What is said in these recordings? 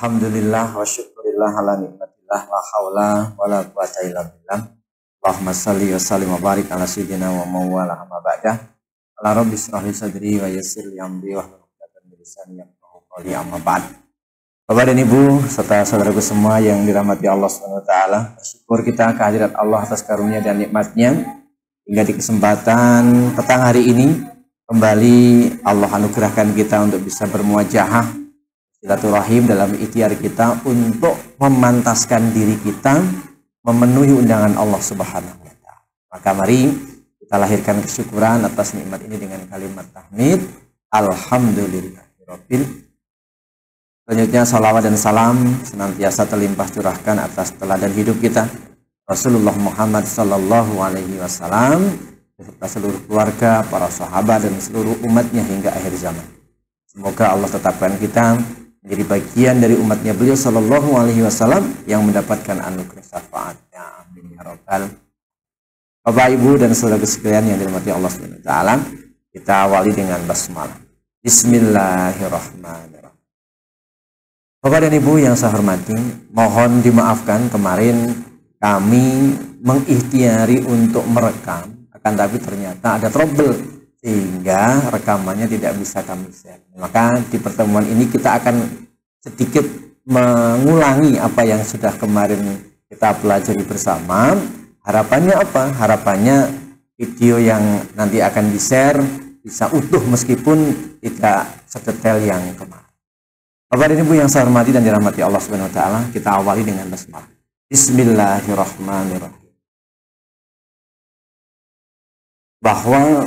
Alhamdulillah wa syukurillah ala nikmatillah la haula wa la quwata illa billah. Allahumma salli wa sallim wa barik ala sayyidina wa mawala amma ba'dah. Ala rabbi israh li sadri wa yassir li amri wa hlul 'uqdatam min lisani yafqahu qawli amma ba'd. Bapak dan Ibu serta saudaraku semua yang dirahmati Allah Subhanahu wa taala, bersyukur kita kehadirat Allah atas karunia dan nikmat-Nya hingga di kesempatan petang hari ini kembali Allah anugerahkan kita untuk bisa bermuajahah silaturahim dalam ikhtiar kita untuk memantaskan diri kita memenuhi undangan Allah Subhanahu wa taala. Maka mari kita lahirkan kesyukuran atas nikmat ini dengan kalimat tahmid alhamdulillahirabbil. Selanjutnya salawat dan salam senantiasa terlimpah curahkan atas teladan hidup kita Rasulullah Muhammad sallallahu alaihi wasallam beserta seluruh keluarga, para sahabat dan seluruh umatnya hingga akhir zaman. Semoga Allah tetapkan kita menjadi bagian dari umatnya beliau sallallahu alaihi wasallam yang mendapatkan anugerah syafaatnya. Amin ya rabbal. Bapak, Ibu dan saudara sekalian yang dirahmati Allah Subhanahu wa taala, kita awali dengan basmalah. Bismillahirrahmanirrahim. Bapak dan Ibu yang saya hormati, mohon dimaafkan kemarin kami mengikhtiari untuk merekam, akan tapi ternyata ada trouble sehingga rekamannya tidak bisa kami share. Maka di pertemuan ini kita akan sedikit mengulangi apa yang sudah kemarin kita pelajari bersama. Harapannya apa? Harapannya video yang nanti akan di-share bisa utuh meskipun tidak sedetail yang kemarin. Bapak dan Ibu yang saya hormati dan dirahmati Allah Subhanahu wa taala, kita awali dengan basmalah. Bismillahirrahmanirrahim. Bahwa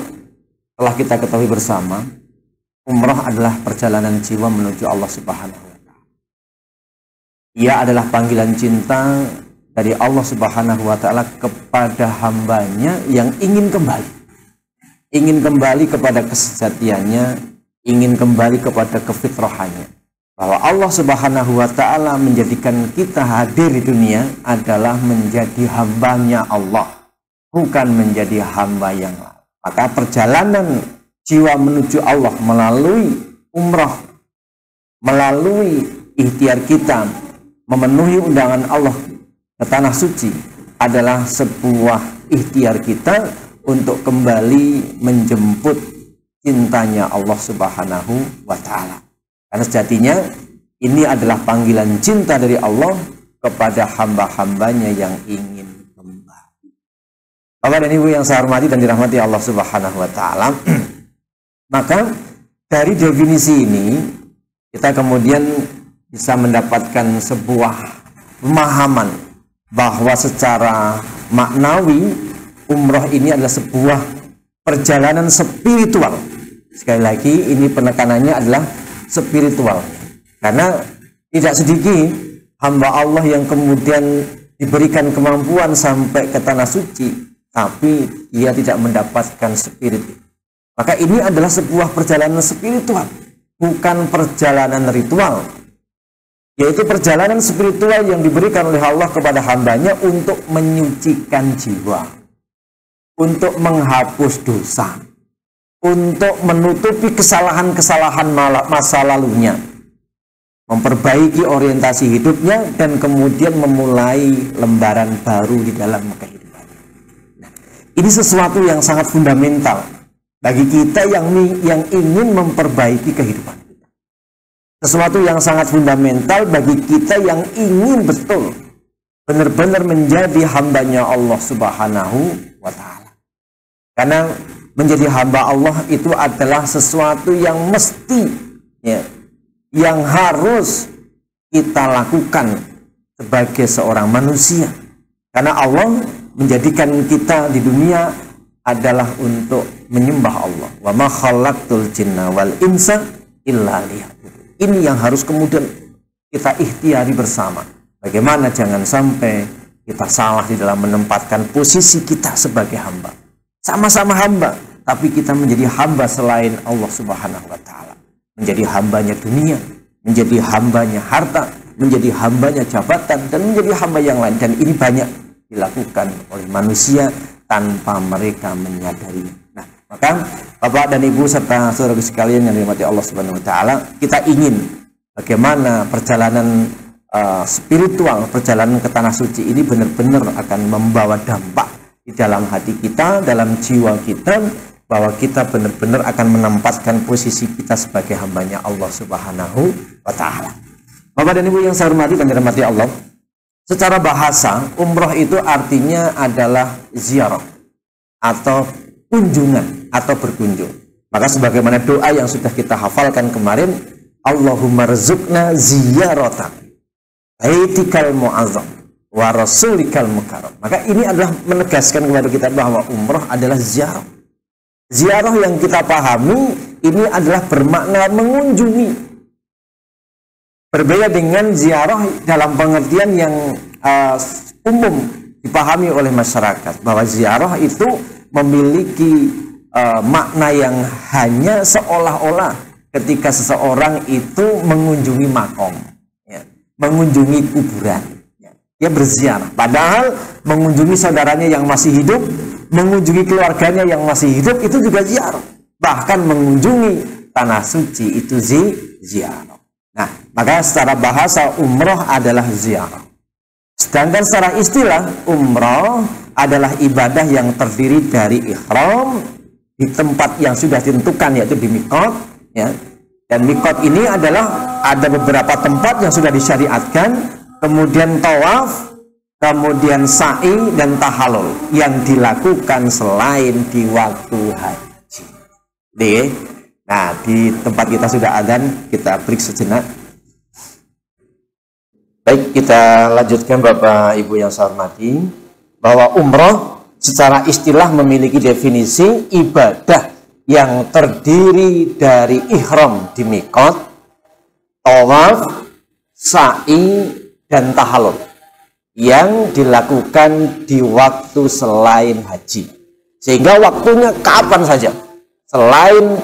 telah kita ketahui bersama, umrah adalah perjalanan jiwa menuju Allah Subhanahu wa taala. Ia adalah panggilan cinta dari Allah Subhanahu wa taala kepada hambanya yang ingin kembali. Ingin kembali kepada kesejatiannya, ingin kembali kepada kefitrahannya. Bahwa Allah Subhanahu wa taala menjadikan kita hadir di dunia adalah menjadi hambanya Allah, bukan menjadi hamba yang lain. Maka perjalanan jiwa menuju Allah melalui umrah, melalui ikhtiar kita memenuhi undangan Allah ke tanah suci adalah sebuah ikhtiar kita untuk kembali menjemput cintanya Allah Subhanahu wa taala. Karena sejatinya ini adalah panggilan cinta dari Allah kepada hamba-hambanya yang ingin. Bapak dan Ibu yang saya hormati dan dirahmati Allah Subhanahu wa taala, maka dari definisi ini kita kemudian bisa mendapatkan sebuah pemahaman bahwa secara maknawi umroh ini adalah sebuah perjalanan spiritual. Sekali lagi ini penekanannya adalah spiritual. Karena tidak sedikit hamba Allah yang kemudian diberikan kemampuan sampai ke tanah suci tapi ia tidak mendapatkan spirit. Maka ini adalah sebuah perjalanan spiritual, bukan perjalanan ritual. Yaitu perjalanan spiritual yang diberikan oleh Allah kepada hambanya untuk menyucikan jiwa, untuk menghapus dosa, untuk menutupi kesalahan-kesalahan masa lalunya, memperbaiki orientasi hidupnya, dan kemudian memulai lembaran baru di dalam kehidupan. Ini sesuatu yang sangat fundamental bagi kita yang ingin memperbaiki kehidupan kita. Sesuatu yang sangat fundamental bagi kita yang ingin betul benar-benar menjadi hambanya Allah Subhanahu wa taala. Karena menjadi hamba Allah itu adalah sesuatu yang mesti, ya, yang harus kita lakukan sebagai seorang manusia. Karena Allah menjadikan kita di dunia adalah untuk menyembah Allah. Wa ma khalaqtul jinna wal insa illa liya'budun. Ini yang harus kemudian kita ikhtiari bersama. Bagaimana jangan sampai kita salah di dalam menempatkan posisi kita sebagai hamba. Sama-sama hamba, tapi kita menjadi hamba selain Allah Subhanahu wa taala. Menjadi hambanya dunia, menjadi hambanya harta, menjadi hambanya jabatan, dan menjadi hamba yang lain. Dan ini banyak dilakukan oleh manusia tanpa mereka menyadarinya. Nah, maka Bapak dan Ibu serta saudara sekalian yang dirahmati Allah Subhanahu wa taala, kita ingin bagaimana perjalanan spiritual, perjalanan ke tanah suci ini benar-benar akan membawa dampak di dalam hati kita, dalam jiwa kita, bahwa kita benar-benar akan menempatkan posisi kita sebagai hambanya Allah Subhanahu wa Ta'ala. Bapak dan Ibu yang saya hormati dan dirahmati Allah, secara bahasa umroh itu artinya adalah ziarah atau kunjungan atau berkunjung. Maka sebagaimana doa yang sudah kita hafalkan kemarin, Allahumma rzuqna ziyaratak baitikal mu'azzam wa rasulikal mukarram. Maka ini adalah menegaskan kepada kita bahwa umroh adalah ziarah. Ziarah yang kita pahami ini adalah bermakna mengunjungi. Berbeda dengan ziarah dalam pengertian yang umum dipahami oleh masyarakat, bahwa ziarah itu memiliki makna yang hanya seolah-olah ketika seseorang itu mengunjungi makom, ya, mengunjungi kuburan, ya, dia berziarah. Padahal mengunjungi saudaranya yang masih hidup, mengunjungi keluarganya yang masih hidup itu juga ziarah. Bahkan mengunjungi tanah suci itu ziarah. Nah, maka secara bahasa umroh adalah ziarah. Sedangkan secara istilah umroh adalah ibadah yang terdiri dari ihram di tempat yang sudah ditentukan, yaitu di miqat, ya. Dan miqat ini adalah ada beberapa tempat yang sudah disyariatkan, kemudian tawaf, kemudian sa'i dan tahallul yang dilakukan selain di waktu haji. Nah, di tempat kita sudah adzan, kita break sejenak. Baik, kita lanjutkan Bapak Ibu yang saya hormati, bahwa umroh secara istilah memiliki definisi ibadah yang terdiri dari ihram di miqat, tawaf, sa'i dan tahallul yang dilakukan di waktu selain haji. Sehingga waktunya kapan saja, selain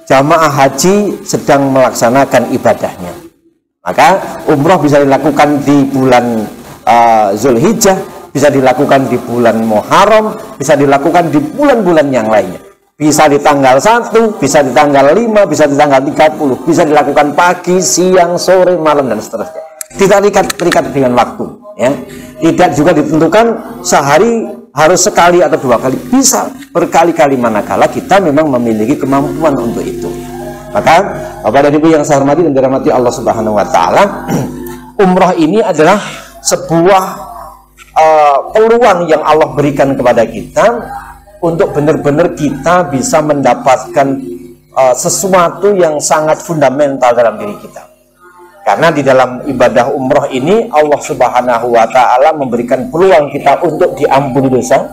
jamaah haji sedang melaksanakan ibadahnya. Maka umroh bisa dilakukan di bulan Zulhijjah, bisa dilakukan di bulan Muharram, bisa dilakukan di bulan-bulan yang lainnya. Bisa di tanggal 1, bisa di tanggal 5, bisa di tanggal 30, bisa dilakukan pagi, siang, sore, malam dan seterusnya. Tidak terikat dengan waktu, ya. Tidak juga ditentukan sehari harus sekali atau 2 kali, bisa berkali-kali manakala kita memang memiliki kemampuan untuk itu. Maka Bapak dan Ibu yang saya hormati dan dirahmati Allah Subhanahu wa Ta'ala, umroh ini adalah sebuah peluang yang Allah berikan kepada kita untuk benar-benar kita bisa mendapatkan sesuatu yang sangat fundamental dalam diri kita. Karena di dalam ibadah umroh ini Allah Subhanahu wa Ta'ala memberikan peluang kita untuk diampuni dosa,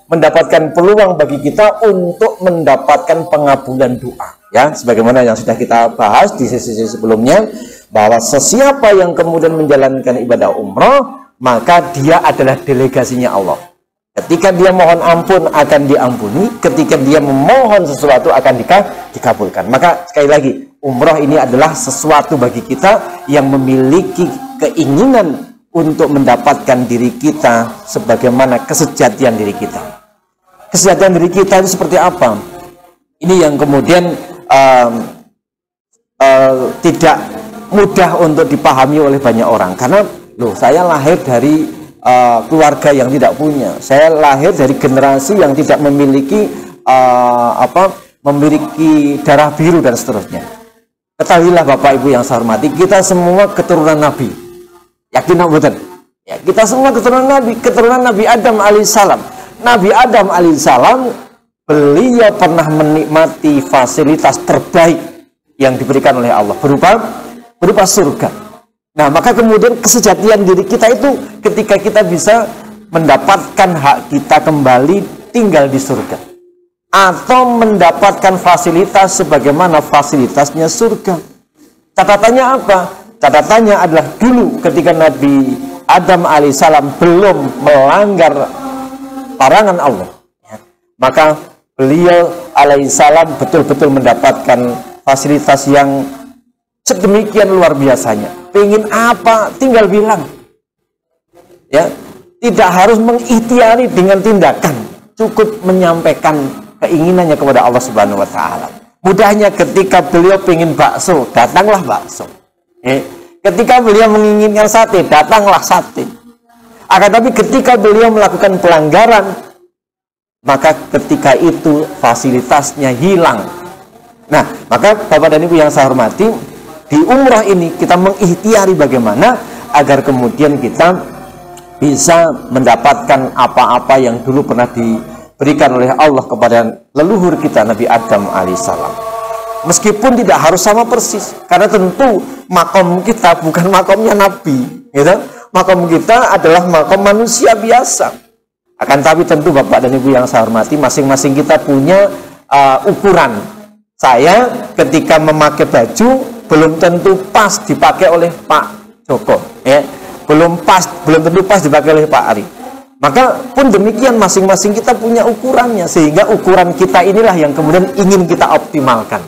mendapatkan peluang bagi kita untuk mendapatkan pengabulan doa, ya, sebagaimana yang sudah kita bahas di sesi sebelumnya, bahwa sesiapa yang kemudian menjalankan ibadah umroh, maka dia adalah delegasinya Allah. Ketika dia mohon ampun akan diampuni, ketika dia memohon sesuatu akan dikabulkan. Maka sekali lagi, umroh ini adalah sesuatu bagi kita yang memiliki keinginan untuk mendapatkan diri kita sebagaimana kesejatian diri kita. Kesejatian diri kita itu seperti apa? Ini yang kemudian tidak mudah untuk dipahami oleh banyak orang. Karena loh, saya lahir dari keluarga yang tidak punya, saya lahir dari generasi yang tidak memiliki memiliki darah biru dan seterusnya. Ketahuilah Bapak Ibu yang saya hormati, kita semua keturunan Nabi. Yakin atau betul? Ya, kita semua keturunan Nabi Adam alaihissalam. Nabi Adam alaihissalam, beliau pernah menikmati fasilitas terbaik yang diberikan oleh Allah berupa surga. Nah, maka kemudian kesejatian diri kita itu ketika kita bisa mendapatkan hak kita kembali tinggal di surga, atau mendapatkan fasilitas sebagaimana fasilitasnya surga. Catatannya apa? Catatannya adalah dulu ketika Nabi Adam alaihissalam belum melanggar larangan Allah, maka beliau alaihissalam betul-betul mendapatkan fasilitas yang sedemikian luar biasanya. Pengen apa, tinggal bilang, ya, tidak harus mengikhtiari dengan tindakan, cukup menyampaikan keinginannya kepada Allah Subhanahu wa Ta'ala. Mudahnya ketika beliau pengen bakso, datanglah bakso. Ketika beliau menginginkan sate, datanglah sate. Akan tapi ketika beliau melakukan pelanggaran, maka ketika itu fasilitasnya hilang. Nah, maka Bapak dan Ibu yang saya hormati, di umrah ini kita mengikhtiari bagaimana agar kemudian kita bisa mendapatkan apa-apa yang dulu pernah diberikan oleh Allah kepada leluhur kita Nabi Adam alaihissalam. Meskipun tidak harus sama persis, karena tentu makom kita bukan makomnya Nabi, gitu. Makom kita adalah makom manusia biasa. Akan tapi tentu Bapak dan Ibu yang saya hormati, masing-masing kita punya ukuran. Saya ketika memakai baju belum tentu pas dipakai oleh Pak Joko, ya. Belum tentu pas dipakai oleh Pak Ari. Maka pun demikian masing-masing kita punya ukurannya, sehingga ukuran kita inilah yang kemudian ingin kita optimalkan.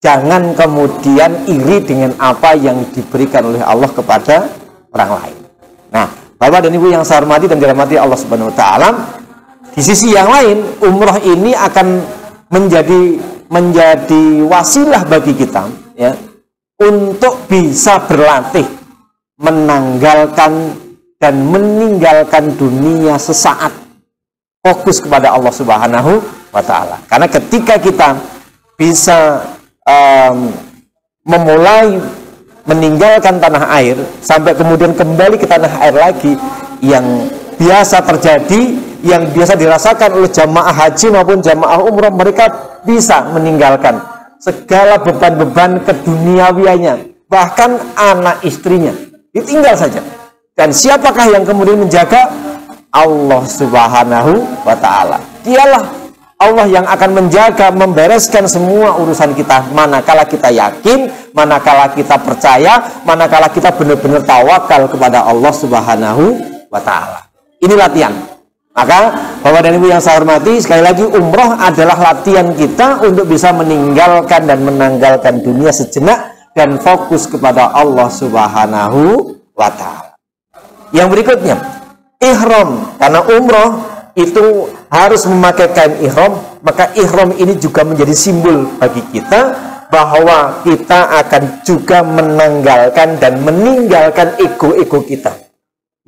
Jangan kemudian iri dengan apa yang diberikan oleh Allah kepada orang lain. Nah, Bapak dan Ibu yang saya hormati dan dirahmati Allah Subhanahu wa taala, di sisi yang lain, umroh ini akan menjadi wasilah bagi kita, ya, untuk bisa berlatih menanggalkan dan meninggalkan dunia sesaat, fokus kepada Allah Subhanahu wa taala. Karena ketika kita bisa memulai meninggalkan tanah air sampai kemudian kembali ke tanah air lagi, yang biasa terjadi, yang biasa dirasakan oleh jamaah haji maupun jamaah umrah, mereka bisa meninggalkan segala beban-beban keduniawiannya, bahkan anak istrinya ditinggal saja. Dan siapakah yang kemudian menjaga? Allah Subhanahu wa taala. Dialah Allah yang akan menjaga, membereskan semua urusan kita, manakala kita yakin, manakala kita percaya, manakala kita benar-benar tawakal kepada Allah Subhanahu wa taala. Ini latihan. Maka Bapak dan Ibu yang saya hormati, sekali lagi umroh adalah latihan kita untuk bisa meninggalkan dan menanggalkan dunia sejenak dan fokus kepada Allah Subhanahu wa taala. Yang berikutnya, ihram. Karena umroh itu harus memakai kain ihram, maka ihram ini juga menjadi simbol bagi kita bahwa kita akan juga menanggalkan dan meninggalkan ego-ego kita,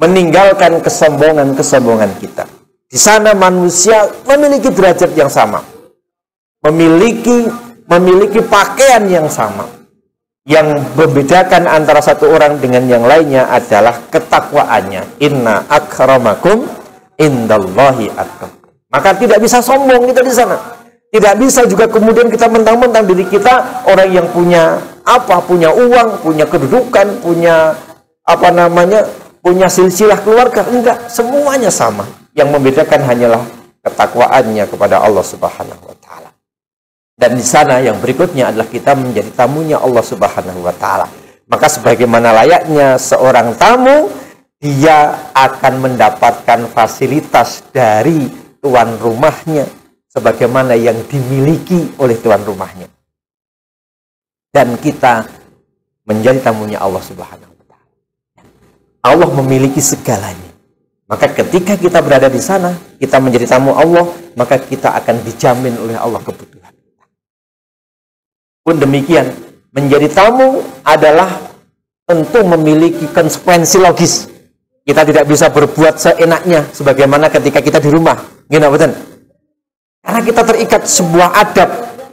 meninggalkan kesombongan-kesombongan kita. Di sana manusia memiliki derajat yang sama, memiliki pakaian yang sama. Yang membedakan antara satu orang dengan yang lainnya adalah ketakwaannya. Inna akramakum indallahi atqakum. Maka tidak bisa sombong kita di sana. Tidak bisa juga kemudian kita mentang-mentang diri kita orang yang punya punya uang, punya kedudukan, punya punya silsilah keluarga. Enggak, semuanya sama. Yang membedakan hanyalah ketakwaannya kepada Allah Subhanahu wa taala. Dan di sana yang berikutnya adalah kita menjadi tamunya Allah Subhanahu wa taala. Maka sebagaimana layaknya seorang tamu, dia akan mendapatkan fasilitas dari tuan rumahnya sebagaimana yang dimiliki oleh tuan rumahnya. Dan kita menjadi tamunya Allah Subhanahu wa taala. Allah memiliki segalanya. Maka ketika kita berada di sana, kita menjadi tamu Allah, maka kita akan dijamin oleh Allah kebutuhan. Pun demikian, menjadi tamu adalah tentu memiliki konsekuensi logis. Kita tidak bisa berbuat seenaknya sebagaimana ketika kita di rumah. Gimana betul? Karena kita terikat sebuah adab.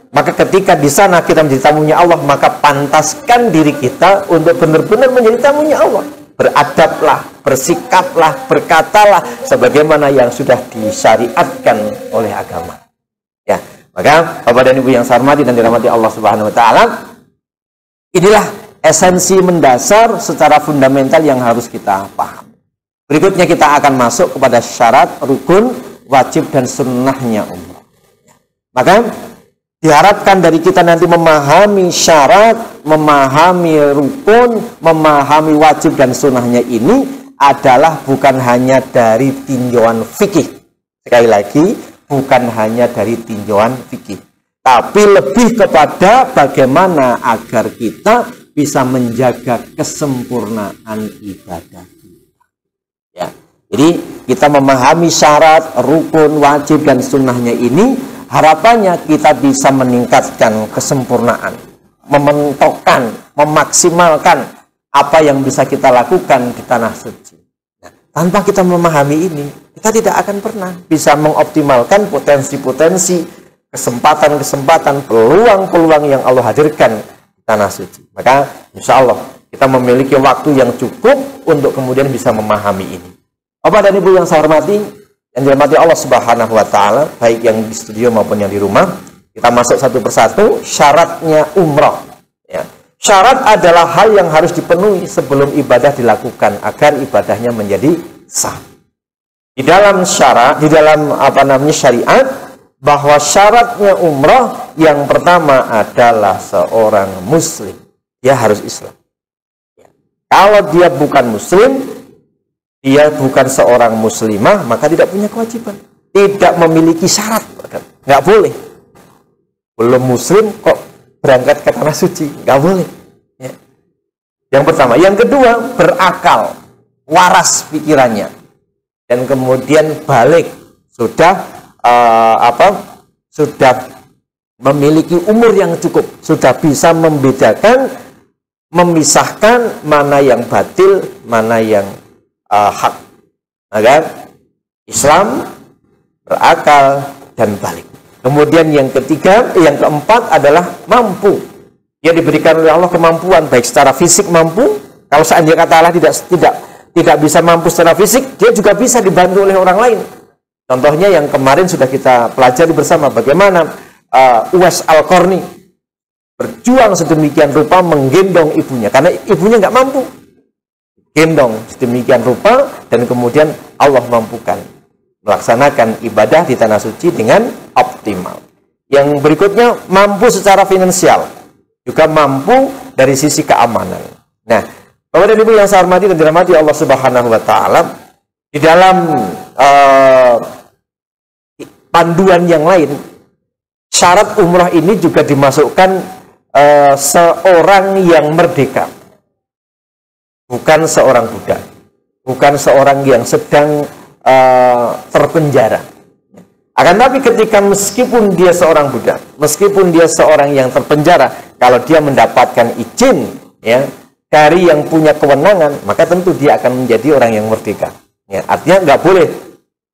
Maka ketika di sana kita menjadi tamunya Allah, maka pantaskan diri kita untuk benar-benar menjadi tamunya Allah. Beradablah, bersikaplah, berkatalah sebagaimana yang sudah disyariatkan oleh agama. Ya. Maka Bapak dan Ibu yang saya hormati dan dirahmati Allah Subhanahu wa taala, inilah esensi mendasar secara fundamental yang harus kita paham. Berikutnya kita akan masuk kepada syarat, rukun, wajib dan sunnahnya umrah. Maka diharapkan dari kita nanti memahami syarat, memahami rukun, memahami wajib dan sunnahnya ini adalah bukan hanya dari tinjauan fikih. Sekali lagi, bukan hanya dari tinjauan fikih, tapi lebih kepada bagaimana agar kita bisa menjaga kesempurnaan ibadah kita. Ya, jadi kita memahami syarat, rukun, wajib dan sunnahnya ini, harapannya kita bisa meningkatkan kesempurnaan, mementokkan memaksimalkan apa yang bisa kita lakukan di tanah suci. Nah, tanpa kita memahami ini, kita tidak akan pernah bisa mengoptimalkan potensi-potensi, kesempatan-kesempatan, peluang-peluang yang Allah hadirkan di tanah suci. Maka insya Allah kita memiliki waktu yang cukup untuk kemudian bisa memahami ini. Bapak dan Ibu yang saya hormati, yang dirahmati Allah Subhanahu wa Ta'ala, baik yang di studio maupun yang di rumah, kita masuk satu persatu. Syaratnya umrah. Ya. Syarat adalah hal yang harus dipenuhi sebelum ibadah dilakukan agar ibadahnya menjadi sah. Di dalam syarat, di dalam syariat, bahwa syaratnya umrah yang pertama adalah seorang muslim. Dia harus Islam. Ya. Kalau dia bukan muslim, dia bukan seorang muslimah, maka tidak punya kewajiban. Tidak memiliki syarat. Nggak boleh. Belum muslim kok berangkat ke tanah suci. Nggak boleh. Ya. Yang pertama. Yang kedua, berakal. Waras pikirannya. Dan kemudian balik. Sudah sudah memiliki umur yang cukup. Sudah bisa membedakan, memisahkan mana yang batil, mana yang hak. Agar Islam, berakal, dan balik. Kemudian yang ketiga, yang keempat adalah mampu. Dia diberikan oleh Allah kemampuan, baik secara fisik mampu. Kalau seandainya kata Allah tidak bisa mampu secara fisik, dia juga bisa dibantu oleh orang lain. Contohnya yang kemarin sudah kita pelajari bersama, bagaimana Uwais Al-Qarni berjuang sedemikian rupa menggendong ibunya, karena ibunya nggak mampu. Gendong sedemikian rupa, dan kemudian Allah mampukan melaksanakan ibadah di tanah suci dengan optimal. Yang berikutnya, mampu secara finansial, juga mampu dari sisi keamanan. Nah, Bapak dan Ibu yang saya hormati dan dirahmati Allah Subhanahu wa Ta'ala, di dalam panduan yang lain, syarat umrah ini juga dimasukkan seorang yang merdeka, bukan seorang budak, bukan seorang yang sedang terpenjara. Akan tapi ketika meskipun dia seorang budak, meskipun dia seorang yang terpenjara, kalau dia mendapatkan izin ya dari yang punya kewenangan, maka tentu dia akan menjadi orang yang merdeka. Ya, artinya nggak boleh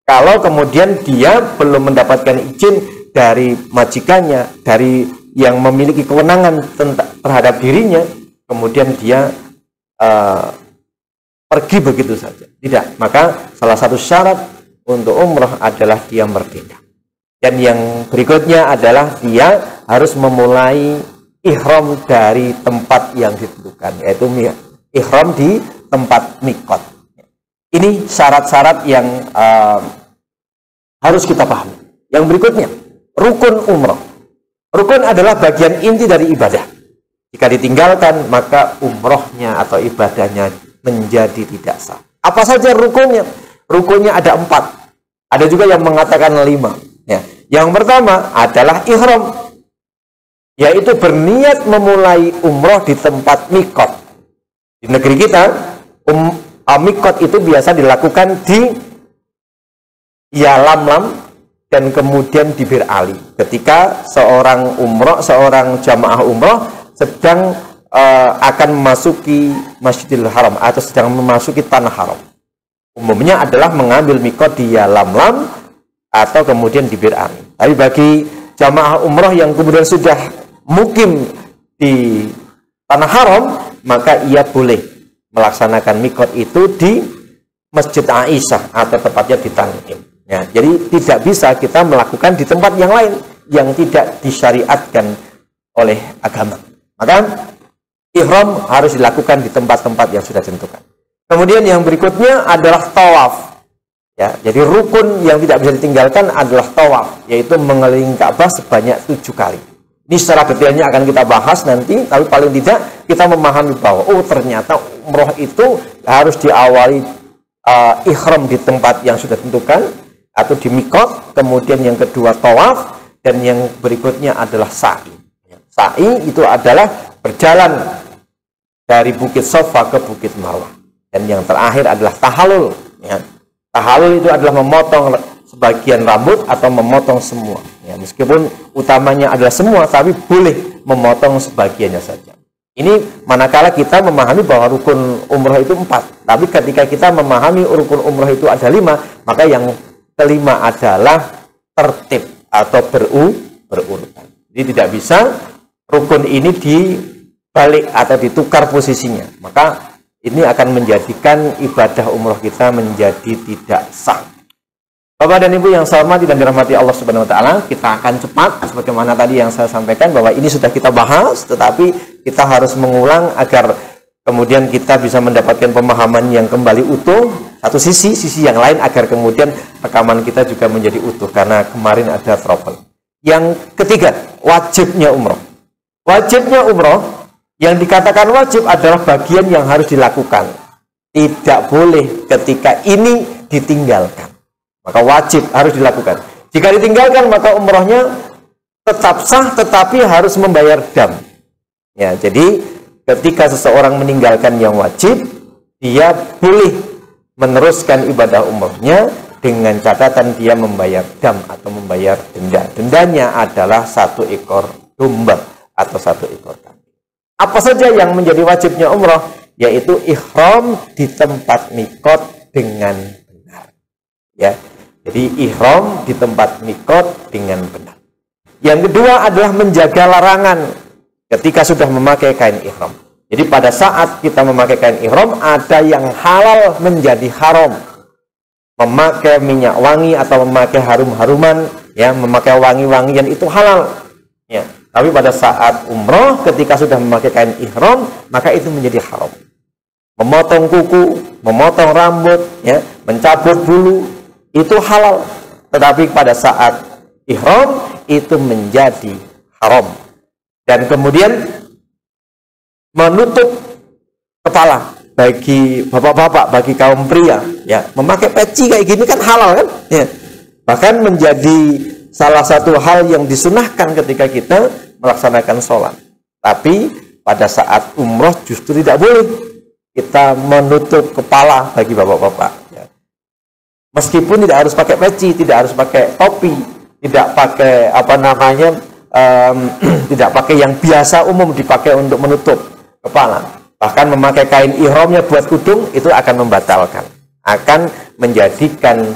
kalau kemudian dia belum mendapatkan izin dari majikannya, dari yang memiliki kewenangan terhadap dirinya, kemudian dia pergi begitu saja. Tidak. Maka salah satu syarat untuk umrah adalah dia merdeka. Dan yang berikutnya adalah dia harus memulai ihram dari tempat yang ditentukan, yaitu ihram di tempat mikot. Ini syarat-syarat yang harus kita pahami. Yang berikutnya, rukun umrah. Rukun adalah bagian inti dari ibadah. Jika ditinggalkan, maka umrohnya atau ibadahnya menjadi tidak sah. Apa saja rukunnya? Rukunnya ada 4. Ada juga yang mengatakan 5. Ya. Yang pertama adalah ihram, yaitu berniat memulai umroh di tempat mikot. Di negeri kita, mikot itu biasa dilakukan di Yalamlam dan kemudian di Bir Ali. Ketika seorang jamaah umroh sedang akan memasuki Masjidil Haram atau sedang memasuki tanah haram. Umumnya adalah mengambil mikot di Yalamlam atau kemudian di Bir Ali. Tapi bagi jamaah umroh yang kemudian sudah mukim di tanah haram, maka ia boleh melaksanakan mikot itu di Masjid Aisyah atau tepatnya di Tan'im. Ya, jadi tidak bisa kita melakukan di tempat yang lain yang tidak disyariatkan oleh agama. Maka ihram harus dilakukan di tempat-tempat yang sudah ditentukan. Kemudian yang berikutnya adalah tawaf. Ya, jadi rukun yang tidak bisa ditinggalkan adalah tawaf, yaitu mengelilingi Ka'bah sebanyak 7 kali. Ini secara detailnya akan kita bahas nanti, tapi paling tidak kita memahami bahwa ternyata umroh itu harus diawali ihram di tempat yang sudah ditentukan atau di mikot, kemudian yang kedua tawaf, dan yang berikutnya adalah sa'i. Sa'i itu adalah berjalan dari Bukit Safa ke Bukit Marwah. Dan yang terakhir adalah tahallul. Ya. Tahallul itu adalah memotong sebagian rambut atau memotong semua. Ya, meskipun utamanya adalah semua, tapi boleh memotong sebagiannya saja. Ini manakala kita memahami bahwa rukun umroh itu 4. Tapi ketika kita memahami rukun umroh itu ada 5, maka yang kelima adalah tertib atau berurutan. Jadi tidak bisa rukun ini dibalik atau ditukar posisinya. Maka ini akan menjadikan ibadah umroh kita menjadi tidak sah. Bapak dan Ibu yang saya hormati dan dirahmati Allah Subhanahu wa taala, kita akan cepat sebagaimana tadi yang saya sampaikan bahwa ini sudah kita bahas, tetapi kita harus mengulang agar kemudian kita bisa mendapatkan pemahaman yang kembali utuh. Satu sisi yang lain agar kemudian rekaman kita juga menjadi utuh karena kemarin ada trouble. Yang ketiga, wajibnya umroh. Wajibnya umroh yang dikatakan wajib adalah bagian yang harus dilakukan. Tidak boleh ketika ini ditinggalkan. Maka wajib harus dilakukan. Jika ditinggalkan maka umrohnya tetap sah tetapi harus membayar dam. Ya, jadi ketika seseorang meninggalkan yang wajib, dia boleh meneruskan ibadah umrohnya dengan catatan dia membayar dam atau membayar denda. Dendanya adalah 1 ekor domba atau 1 ekor kambing. Apa saja yang menjadi wajibnya umroh? Yaitu ihram di tempat mikot dengan benar. Ya. Jadi ihram di tempat mikot dengan benar. Yang kedua adalah menjaga larangan ketika sudah memakai kain ihram. Jadi pada saat kita memakai kain ihram ada yang halal menjadi haram. Memakai minyak wangi atau memakai harum-haruman, ya, memakai wangi-wangian itu halal. Ya. Tapi pada saat umroh ketika sudah memakai kain ihram maka itu menjadi haram. Memotong kuku, memotong rambut, ya, mencabut bulu itu halal, tetapi pada saat ihram itu menjadi haram. Dan kemudian menutup kepala bagi bapak-bapak, bagi kaum pria, ya, memakai peci kayak gini kan halal kan? Ya. Bahkan menjadi salah satu hal yang disunahkan ketika kita melaksanakan sholat. Tapi pada saat umroh justru tidak boleh kita menutup kepala bagi bapak-bapak. Meskipun tidak harus pakai peci, tidak harus pakai topi, tidak pakai tidak pakai yang biasa umum dipakai untuk menutup kepala. Bahkan memakai kain ihramnya buat kudung itu akan membatalkan, akan menjadikan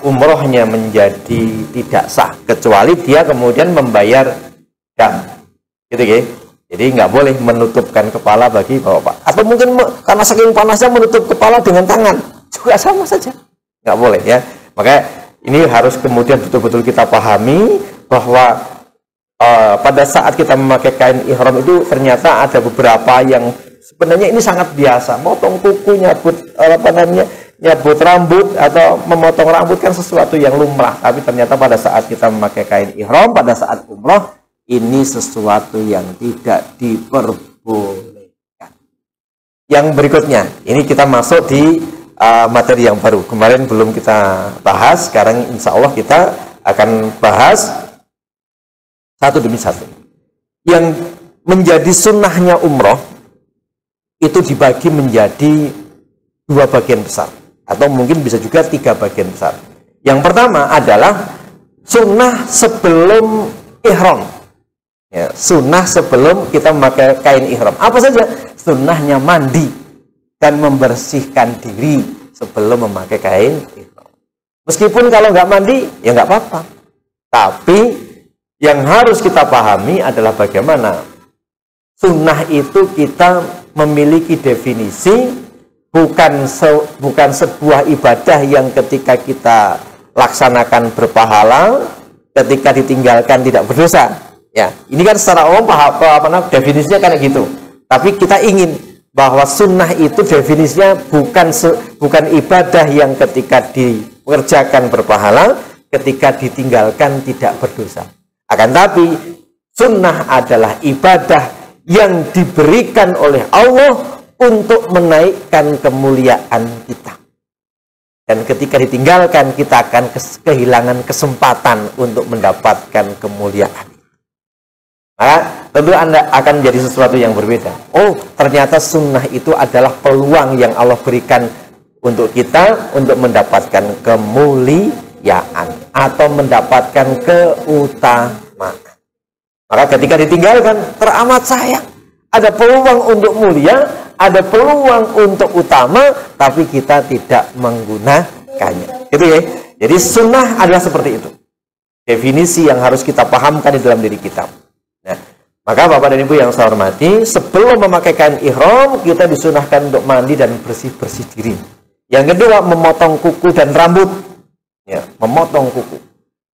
umrohnya menjadi tidak sah kecuali dia kemudian membayar dam. Gitu ya. Jadi nggak boleh menutupkan kepala bagi bapak. Atau mungkin karena saking panasnya menutup kepala dengan tangan juga sama saja. Nggak boleh, ya. Maka ini harus kemudian betul-betul kita pahami bahwa pada saat kita memakai kain ihram itu ternyata ada beberapa yang sebenarnya ini sangat biasa. Motong kuku, nyabut rambut atau memotong rambut kan sesuatu yang lumrah. Tapi ternyata pada saat kita memakai kain ihram pada saat umroh ini sesuatu yang tidak diperbolehkan. Yang berikutnya, ini kita masuk di materi yang baru. Kemarin belum kita bahas, sekarang insya Allah kita akan bahas satu demi satu. Yang menjadi sunnahnya umroh itu dibagi menjadi 2 bagian besar, atau mungkin bisa juga 3 bagian besar. Yang pertama adalah sunnah sebelum ihram. Ya, sunnah sebelum kita memakai kain ihram. Apa saja? Sunnahnya mandi dan membersihkan diri sebelum memakai kain ihram. Meskipun kalau nggak mandi, ya nggak apa-apa. Tapi yang harus kita pahami adalah bagaimana sunnah itu kita memiliki definisi, bukan sebuah ibadah yang ketika kita laksanakan berpahala, ketika ditinggalkan tidak berdosa. Ya, ini kan secara umum definisinya kan gitu. Tapi kita ingin bahwa sunnah itu definisinya bukan ibadah yang ketika dikerjakan berpahala, ketika ditinggalkan tidak berdosa. Akan tapi sunnah adalah ibadah yang diberikan oleh Allah untuk menaikkan kemuliaan kita. Dan ketika ditinggalkan kita akan kehilangan kesempatan untuk mendapatkan kemuliaan. Maka tentu Anda akan menjadi sesuatu yang berbeda. Oh, ternyata sunnah itu adalah peluang yang Allah berikan untuk kita untuk mendapatkan kemuliaan atau mendapatkan keutamaan. Maka ketika ditinggalkan teramat sayang. Ada peluang untuk mulia, ada peluang untuk utama, tapi kita tidak menggunakannya. Gitu ya. Jadi sunnah adalah seperti itu. Definisi yang harus kita pahamkan di dalam diri kita. Nah, maka Bapak dan Ibu yang saya hormati, sebelum memakaikan ihram, kita disunahkan untuk mandi dan bersih-bersih diri. Yang kedua, memotong kuku dan rambut. Ya, memotong kuku,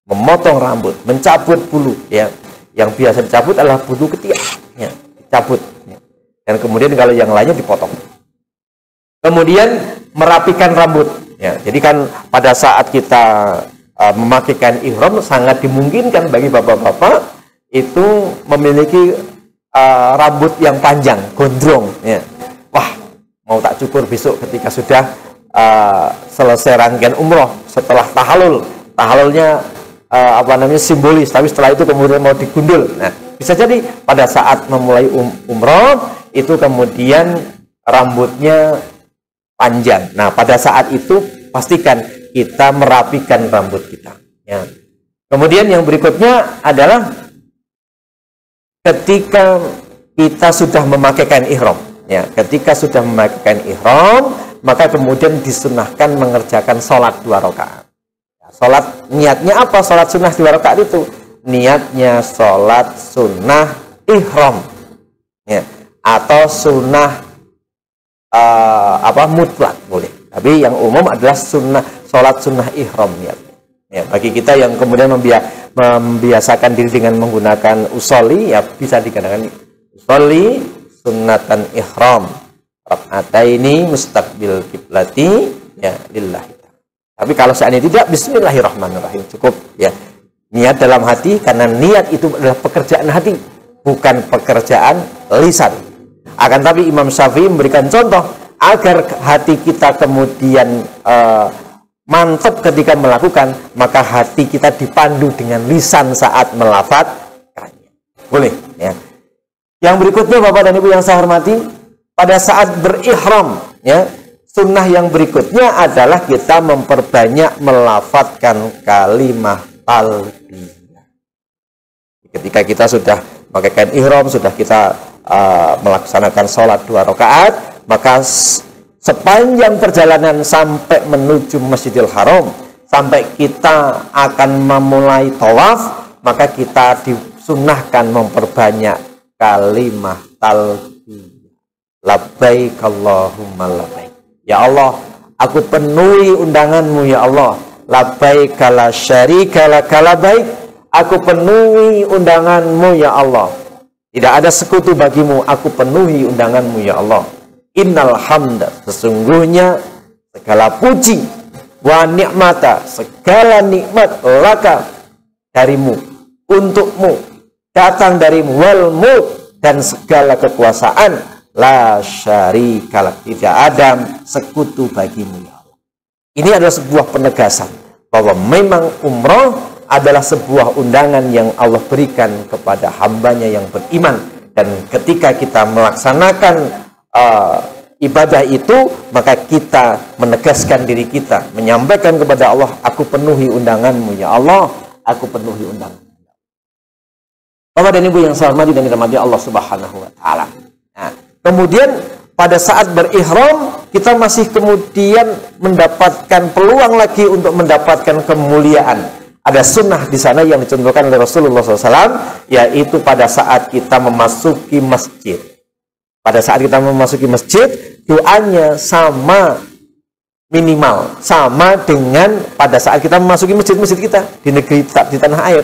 memotong rambut, mencabut bulu. Ya, yang biasa dicabut adalah bulu ketiak. Ya, dicabut. Ya. Dan kemudian kalau yang lainnya dipotong. Kemudian merapikan rambut. Ya, jadi kan pada saat kita memakaikan ihram sangat dimungkinkan bagi bapak-bapak itu memiliki rambut yang panjang, gondrong. Ya. Wah, mau tak cukur besok ketika sudah selesai rangkaian umroh, setelah tahalul. Tahalulnya simbolis, tapi setelah itu kemudian mau digundul. Nah, bisa jadi pada saat memulai umroh itu kemudian rambutnya panjang. Nah, pada saat itu pastikan kita merapikan rambut kita. Ya. Kemudian yang berikutnya adalah ketika kita sudah memakaikan ihram. Ya, ketika sudah memakaikan ihram, maka kemudian disunahkan mengerjakan sholat 2 rakaat. Ya, sholat niatnya apa? Sholat sunnah 2 rakaat itu niatnya sholat sunnah ihram. Ya. Atau sunnah mutlak boleh. Tapi yang umum adalah sholat sunnah ihram ya. Ya, bagi kita yang kemudian membiasakan diri dengan menggunakan usolli, ya bisa dikatakan usolli sunnatan ihram raka'ataini mustaqbil kiblati ya lillahi. Tapi kalau seandainya tidak, bismillahirrahmanirrahim cukup ya. Niat dalam hati, karena niat itu adalah pekerjaan hati, bukan pekerjaan lisan. Akan tapi Imam Syafi'i memberikan contoh agar hati kita kemudian mantap ketika melakukan, maka hati kita dipandu dengan lisan saat melafadzkannya. Boleh ya. Yang berikutnya Bapak dan Ibu yang saya hormati, pada saat berihram ya, sunnah yang berikutnya adalah kita memperbanyak melafadzkan kalimat talbiyah. Ketika kita sudah pakaikan ihram, sudah kita melaksanakan sholat 2 rakaat, maka sepanjang perjalanan sampai menuju Masjidil Haram, sampai kita akan memulai tawaf, maka kita disunnahkan memperbanyak kalimat talbiyah. Labbaik Allahumma labbaik. Ya Allah, aku penuhi undanganmu ya Allah. Labbaik la syarika laka labbaik. Aku penuhi undanganmu ya Allah. Tidak ada sekutu bagimu, aku penuhi undanganmu ya Allah. Innal hamda, sesungguhnya segala puji, wa ni'mata, segala nikmat laka, darimu, untukmu, datang darimu, wal mulk, dan segala kekuasaan, la syarika lak, tidak ada sekutu bagimu ya Allah. Ini adalah sebuah penegasan bahwa memang umroh adalah sebuah undangan yang Allah berikan kepada hambanya yang beriman. Dan ketika kita melaksanakan ibadah itu, maka kita menegaskan diri kita, menyampaikan kepada Allah, aku penuhi undanganmu ya Allah, aku penuhi undangan. Bapak dan Ibu yang saya hormati dan dirahmati Allah Subhanahu wa Ta'ala. Nah, kemudian pada saat berihram, kita masih kemudian mendapatkan peluang lagi untuk mendapatkan kemuliaan. Ada sunnah di sana yang dicontohkan oleh Rasulullah SAW, yaitu pada saat kita memasuki masjid. Pada saat kita memasuki masjid, doanya sama, minimal sama dengan pada saat kita memasuki masjid-masjid kita di negeri di tanah air.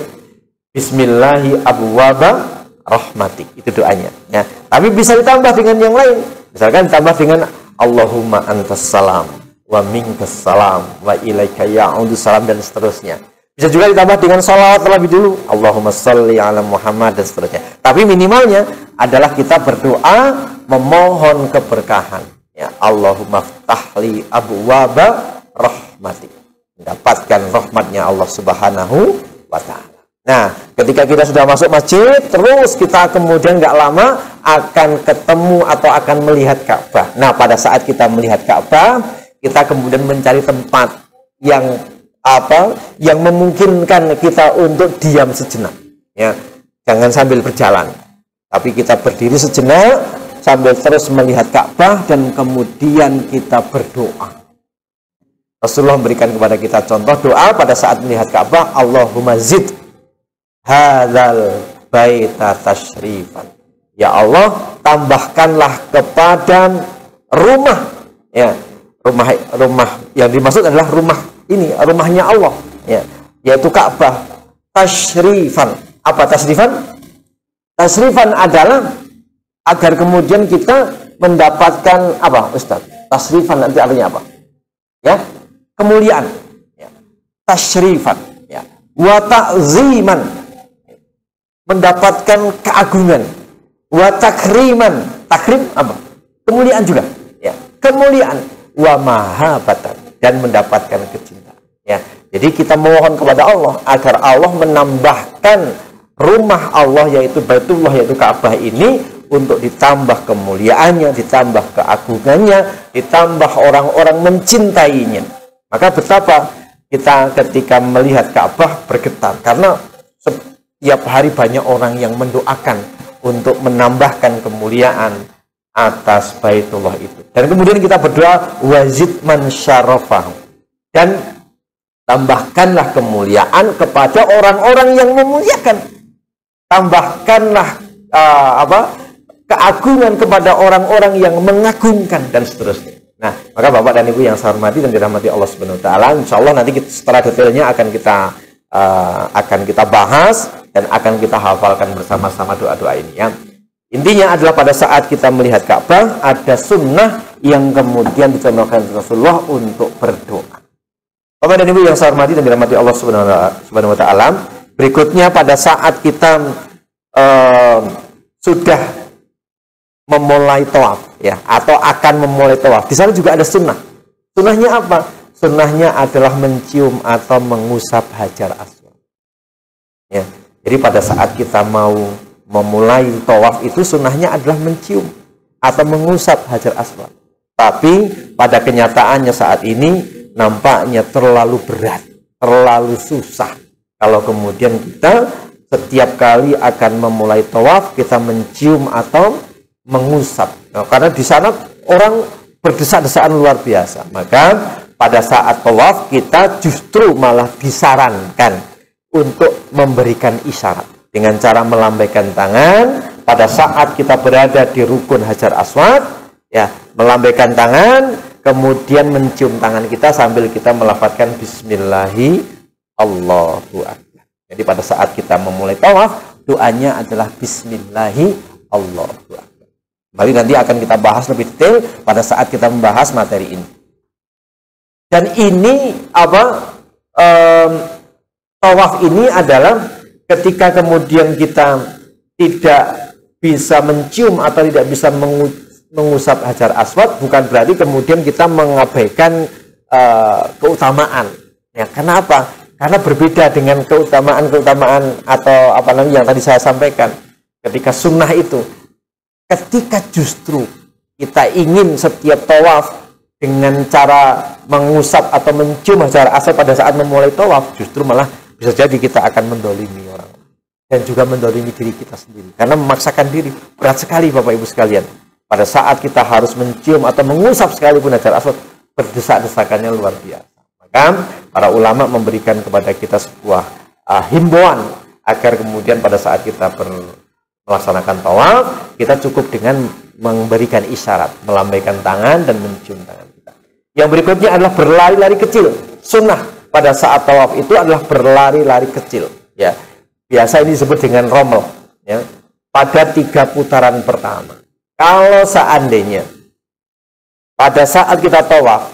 Bismillahi abwaba rahmatik, itu doanya. Ya. Tapi bisa ditambah dengan yang lain. Misalkan ditambah dengan Allahumma antas salam wa minkas salam wa ilaika ya'udus salam, dan seterusnya. Bisa juga ditambah dengan salawat terlebih dulu, Allahumma sholli ala Muhammad, dan seterusnya. Tapi minimalnya adalah kita berdoa memohon keberkahan. Ya, Allahumma ftahli abwaba rahmatik, mendapatkan rahmatnya Allah Subhanahu wa Ta'ala. Nah, ketika kita sudah masuk masjid, terus kita kemudian nggak lama akan ketemu atau akan melihat Ka'bah. Nah, pada saat kita melihat Ka'bah, kita kemudian mencari tempat yang memungkinkan kita untuk diam sejenak. Ya, jangan sambil berjalan. Tapi kita berdiri sejenak sambil terus melihat Ka'bah dan kemudian kita berdoa. Rasulullah memberikan kepada kita contoh doa pada saat melihat Ka'bah, Allahumma zid hadzal baita tasyrifan. Ya Allah, tambahkanlah kepada rumah, ya, rumah yang dimaksud adalah rumah ini, rumahnya Allah, ya, yaitu Ka'bah, tasyrifan. Apa tasyrifan? Tasrifan adalah agar kemudian kita mendapatkan apa, Ustaz? Tasrifan nanti artinya apa? Ya, kemuliaan. Ya. Tasrifan. Ya. Wa ta'ziman, mendapatkan keagungan. Wa takriman, takrim apa? Kemuliaan juga. Ya. Kemuliaan. Wa mahabatan, dan mendapatkan kecintaan. Ya. Jadi kita mohon kepada Allah agar Allah menambahkan rumah Allah, yaitu Baitullah, yaitu Ka'bah ini, untuk ditambah kemuliaannya, ditambah keagungannya, ditambah orang-orang mencintainya. Maka betapa kita ketika melihat Ka'bah bergetar, karena setiap hari banyak orang yang mendoakan untuk menambahkan kemuliaan atas Baitullah itu. Dan kemudian kita berdoa, wazid man syarafahu, dan tambahkanlah kemuliaan kepada orang-orang yang memuliakan. Tambahkanlah keagungan kepada orang-orang yang mengagungkan, dan seterusnya. Nah, maka Bapak dan Ibu yang saya hormati dan dirahmati Allah Subhanahu wa taala, insyaallah nanti setelah detailnya akan kita bahas dan akan kita hafalkan bersama-sama doa-doa ini, ya. Intinya adalah pada saat kita melihat Ka'bah ada sunnah yang kemudian dicontohkan Rasulullah untuk berdoa. Bapak dan Ibu yang saya hormati dan dirahmati Allah Subhanahu wa taala, berikutnya pada saat kita sudah memulai tawaf, ya, atau akan memulai tawaf, di sana juga ada sunnah. Sunnahnya apa? Sunnahnya adalah mencium atau mengusap Hajar Aswad. Ya, jadi pada saat kita mau memulai tawaf itu sunnahnya adalah mencium atau mengusap Hajar Aswad. Tapi pada kenyataannya saat ini nampaknya terlalu berat, terlalu susah. Kalau kemudian kita setiap kali akan memulai tawaf kita mencium atau mengusap, nah, karena di sana orang berdesak-desakan luar biasa. Maka pada saat tawaf kita justru malah disarankan untuk memberikan isyarat dengan cara melambaikan tangan pada saat kita berada di rukun Hajar Aswad, ya, melambaikan tangan kemudian mencium tangan kita sambil kita melafadzkan Bismillahi Allahu Akbar. Jadi pada saat kita memulai tawaf, doanya adalah Bismillahi Allahu Akbar. Kembali nanti akan kita bahas lebih detail pada saat kita membahas materi ini. Dan ini tawaf ini adalah ketika kemudian kita tidak bisa mencium atau tidak bisa mengusap Hajar Aswad, bukan berarti kemudian kita mengabaikan keutamaan. Ya, kenapa? Karena berbeda dengan keutamaan atau apa namanya yang tadi saya sampaikan. Ketika sunnah itu, ketika justru kita ingin setiap tawaf dengan cara mengusap atau mencium Hajar Aswad pada saat memulai tawaf, justru malah bisa jadi kita akan mendolimi orang dan juga mendolimi diri kita sendiri. Karena memaksakan diri berat sekali, Bapak Ibu sekalian. Pada saat kita harus mencium atau mengusap sekalipun Hajar Aswad, berdesak-desakannya luar biasa. Para ulama memberikan kepada kita sebuah himbauan agar kemudian pada saat kita melaksanakan tawaf, kita cukup dengan memberikan isyarat, melambaikan tangan dan mencium tangan kita. Yang berikutnya adalah berlari-lari kecil. Sunnah pada saat tawaf itu adalah berlari-lari kecil. Ya, biasa ini disebut dengan rommel. Ya, pada 3 putaran pertama. Kalau seandainya pada saat kita tawaf,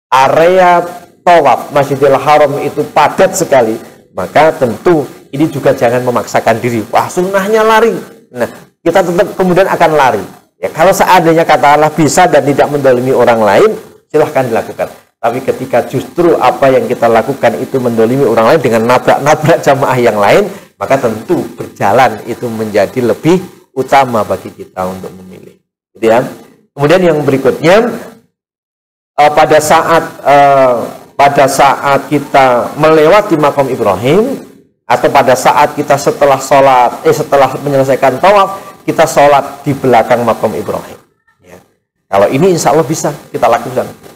area tawaf Masjidil Haram itu padat sekali, maka tentu ini juga jangan memaksakan diri. Wah, sunnahnya lari. Nah, kita tetap kemudian akan lari. Ya, kalau seandainya katakanlah bisa dan tidak mendolimi orang lain, silahkan dilakukan. Tapi ketika justru apa yang kita lakukan itu mendolimi orang lain dengan nabrak-nabrak jamaah yang lain, maka tentu berjalan itu menjadi lebih utama bagi kita untuk memilih. Kemudian yang berikutnya, pada saat kita melewati makam Ibrahim, Atau pada saat kita setelah menyelesaikan tawaf, kita sholat di belakang makam Ibrahim. Ya. Kalau ini insya Allah bisa kita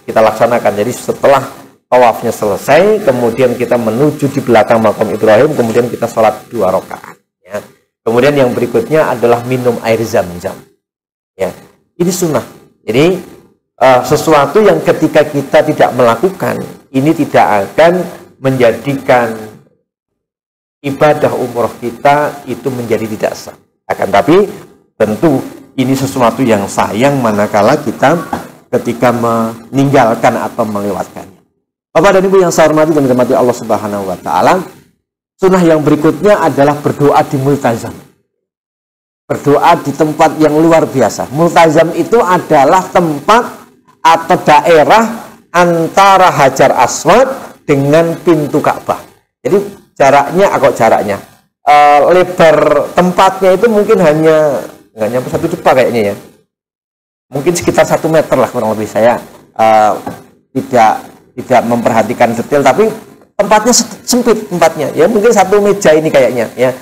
laksanakan. Jadi setelah tawafnya selesai, kemudian kita menuju di belakang makam Ibrahim, kemudian kita sholat 2 rakaat. Ya. Kemudian yang berikutnya adalah minum air zam-zam. Ya. Ini sunnah. Jadi sesuatu yang ketika kita tidak melakukan, ini tidak akan menjadikan ibadah umroh kita itu menjadi tidak sah. Akan tapi tentu ini sesuatu yang sayang manakala kita ketika meninggalkan atau melewatkannya. Bapak dan Ibu yang saya hormati dan dirahmati Allah Subhanahu wa taala, sunnah yang berikutnya adalah berdoa di multazam. Berdoa di tempat yang luar biasa. Multazam itu adalah tempat atau daerah antara Hajar Aswad dengan pintu Ka'bah. Jadi jaraknya lebar tempatnya itu mungkin hanya nggak nyampe 1 depa kayaknya ya, mungkin sekitar 1 meter lah kurang lebih. Saya tidak memperhatikan detail, tapi tempatnya sempit tempatnya ya, mungkin 1 meja ini kayaknya ya.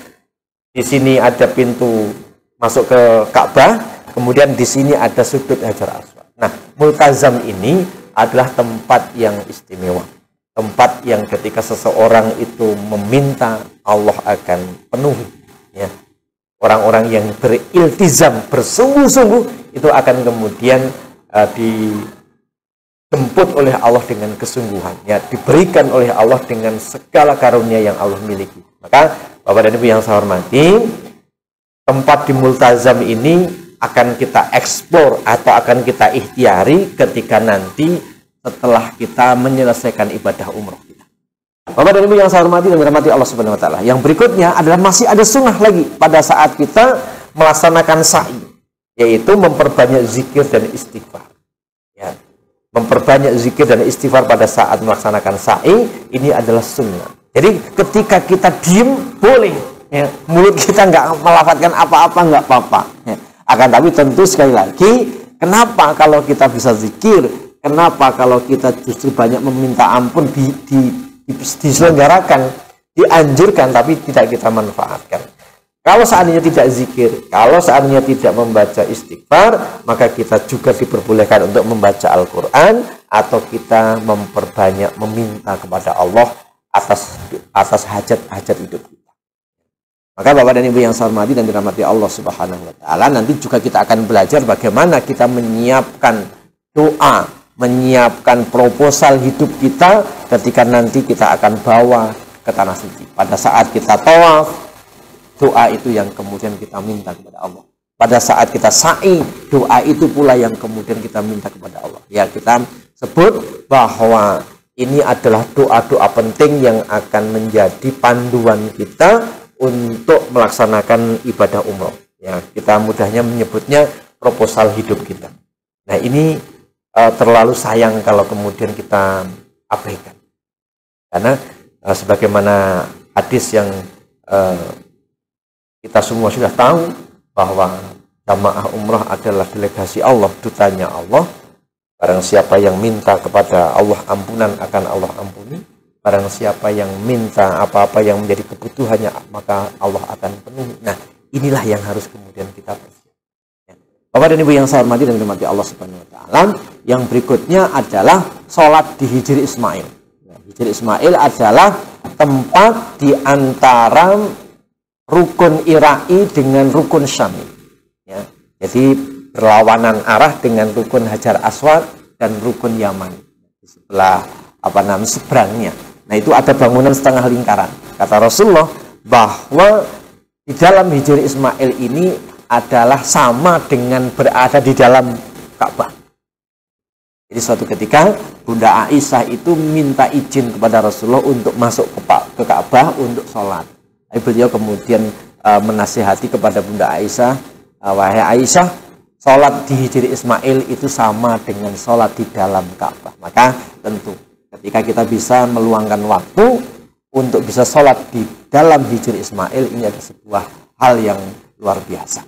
Di sini ada pintu masuk ke Ka'bah, kemudian di sini ada sudut Hajar Aswad. Nah, multazam ini adalah tempat yang istimewa. Tempat yang ketika seseorang itu meminta, Allah akan penuhi. Ya. Orang-orang yang beriltizam, bersungguh-sungguh, itu akan kemudian dijemput oleh Allah dengan kesungguhan. Ya, diberikan oleh Allah dengan segala karunia yang Allah miliki. Maka, Bapak dan Ibu yang saya hormati, tempat di multazam ini akan kita eksplor atau akan kita ikhtiari ketika nanti setelah kita menyelesaikan ibadah umroh kita. Bapak dan Ibu yang saya hormati dan dirahmati Allah Subhanahu wa taala. Yang berikutnya adalah masih ada sunnah lagi pada saat kita melaksanakan sa'i, yaitu memperbanyak zikir dan istighfar. Ya. Memperbanyak zikir dan istighfar pada saat melaksanakan sa'i ini adalah sunnah. Jadi ketika kita diem boleh, ya. Mulut kita nggak melafadzkan apa-apa nggak apa-apa. Ya. Akan tapi tentu sekali lagi, kenapa kalau kita bisa zikir? Kenapa kalau kita justru banyak meminta ampun diselenggarakan, dianjurkan, tapi tidak kita manfaatkan? Kalau seandainya tidak zikir, kalau seandainya tidak membaca istighfar, maka kita juga diperbolehkan untuk membaca Al-Quran, atau kita memperbanyak meminta kepada Allah atas hajat-hajat hidup kita. Maka Bapak dan Ibu yang saya hormati dan dirahmati Allah Subhanahu wa taala, nanti juga kita akan belajar bagaimana kita menyiapkan doa, menyiapkan proposal hidup kita ketika nanti kita akan bawa ke tanah suci. Pada saat kita tawaf, doa itu yang kemudian kita minta kepada Allah. Pada saat kita sa'i, doa itu pula yang kemudian kita minta kepada Allah. Ya, kita sebut bahwa ini adalah doa-doa penting yang akan menjadi panduan kita untuk melaksanakan ibadah umroh. Ya, kita mudahnya menyebutnya proposal hidup kita. Nah, ini terlalu sayang kalau kemudian kita abaikan, karena sebagaimana hadis yang kita semua sudah tahu bahwa jamaah umrah adalah delegasi Allah, dutanya Allah. Barang siapa yang minta kepada Allah ampunan akan Allah ampuni. Barang siapa yang minta apa-apa yang menjadi kebutuhannya, maka Allah akan penuhi. Nah, inilah yang harus kemudian kita persiapkan. Bapak dan Ibu yang saya hormati dan dirahmati Allah Subhanahu wa taala, yang berikutnya adalah sholat di Hijr Ismail. Hijr Ismail adalah tempat di antara rukun Ira'i dengan rukun Syami. Ya, jadi berlawanan arah dengan rukun Hajar Aswad dan rukun Yaman. Di sebelah seberangnya. Nah, itu ada bangunan setengah lingkaran. Kata Rasulullah bahwa di dalam Hijr Ismail ini adalah sama dengan berada di dalam Ka'bah. Jadi suatu ketika Bunda Aisyah itu minta izin kepada Rasulullah untuk masuk ke Ka'bah untuk sholat. Tapi beliau kemudian menasihati kepada Bunda Aisyah, wahai Aisyah, sholat di Hijr Ismail itu sama dengan sholat di dalam Ka'bah. Maka tentu ketika kita bisa meluangkan waktu untuk bisa sholat di dalam Hijr Ismail, ini adalah sebuah hal yang luar biasa.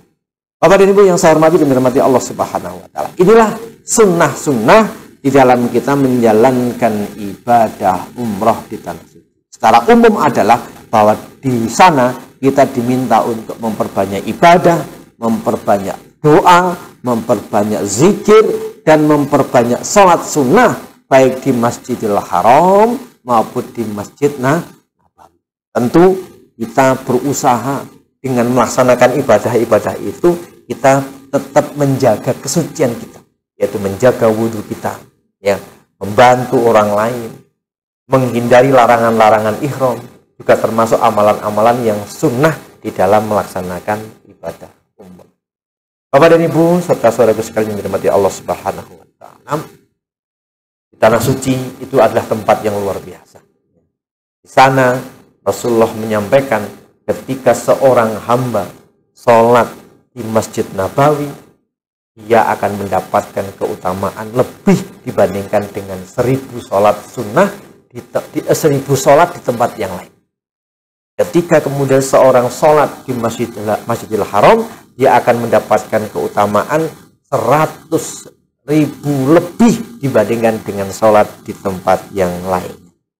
Bapak dan Ibu yang saya hormati dan dirahmati Allah Subhanahu wa taala. Inilah sunnah-sunnah di dalam kita menjalankan ibadah umroh di tanah suci. Secara umum adalah bahwa di sana kita diminta untuk memperbanyak ibadah, memperbanyak doa, memperbanyak zikir, dan memperbanyak sholat sunnah, baik di Masjidil Haram maupun di Masjid Nabawi. Tentu kita berusaha dengan melaksanakan ibadah-ibadah itu, kita tetap menjaga kesucian kita, yaitu menjaga wudhu kita, ya, membantu orang lain, menghindari larangan-larangan ihram, juga termasuk amalan-amalan yang sunnah di dalam melaksanakan ibadah umum. Bapak dan Ibu serta saudaraku sekalian yang dirahmati Allah Subhanahu wa taala, di tanah suci itu adalah tempat yang luar biasa. Di sana Rasulullah menyampaikan ketika seorang hamba sholat di Masjid Nabawi, dia akan mendapatkan keutamaan lebih dibandingkan dengan 1000 sholat sunnah 1000 sholat di tempat yang lain. Ketika kemudian seorang sholat di Masjidil Haram, dia akan mendapatkan keutamaan 100.000 lebih dibandingkan dengan sholat di tempat yang lain.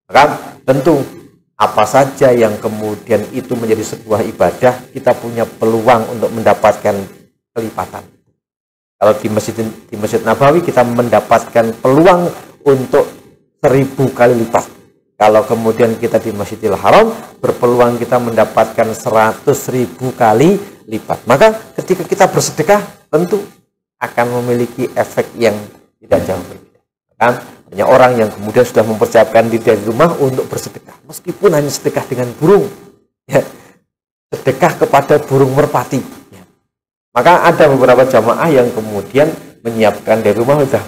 Maka tentu apa saja yang kemudian itu menjadi sebuah ibadah, kita punya peluang untuk mendapatkan kelipatan. Kalau di Masjid Nabawi kita mendapatkan peluang untuk 1000 kali lipat. Kalau kemudian kita di Masjidil Haram, berpeluang kita mendapatkan 100.000 kali lipat. Maka ketika kita bersedekah, tentu akan memiliki efek yang tidak jauh berbeda. Kan? Banyak orang yang kemudian sudah mempersiapkan diri dari rumah untuk bersedekah, meskipun hanya sedekah dengan burung, ya, sedekah kepada burung merpati. Ya. Maka ada beberapa jamaah yang kemudian menyiapkan dari rumah sudah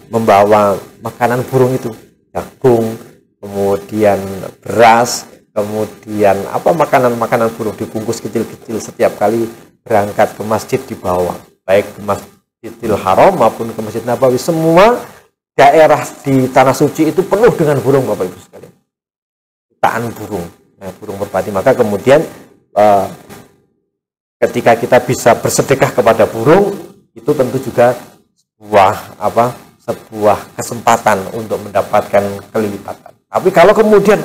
membawa makanan burung itu, jagung, kemudian beras, kemudian makanan-makanan burung dibungkus kecil-kecil, setiap kali berangkat ke masjid dibawa, baik ke Masjidil Haram maupun ke Masjid Nabawi. Semua daerah di tanah suci itu penuh dengan burung, Bapak Ibu sekalian, jutaan burung, burung merpati. Maka kemudian ketika kita bisa bersedekah kepada burung, itu tentu juga sebuah kesempatan untuk mendapatkan kelipatan. Tapi kalau kemudian